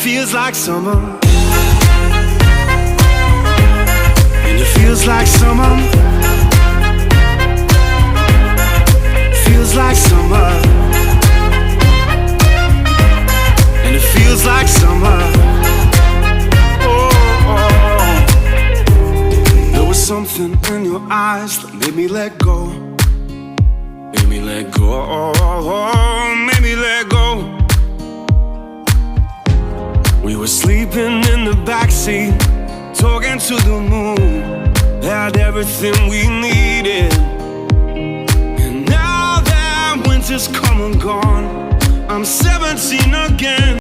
feels like summer. And it feels like summer. Feels like summer. And it feels like summer. There was something in your eyes that made me let go. Made me let go. Made me let go. We were sleeping in the backseat, talking to the moon. Had everything we needed. And now that winter's come and gone, I'm 17 again.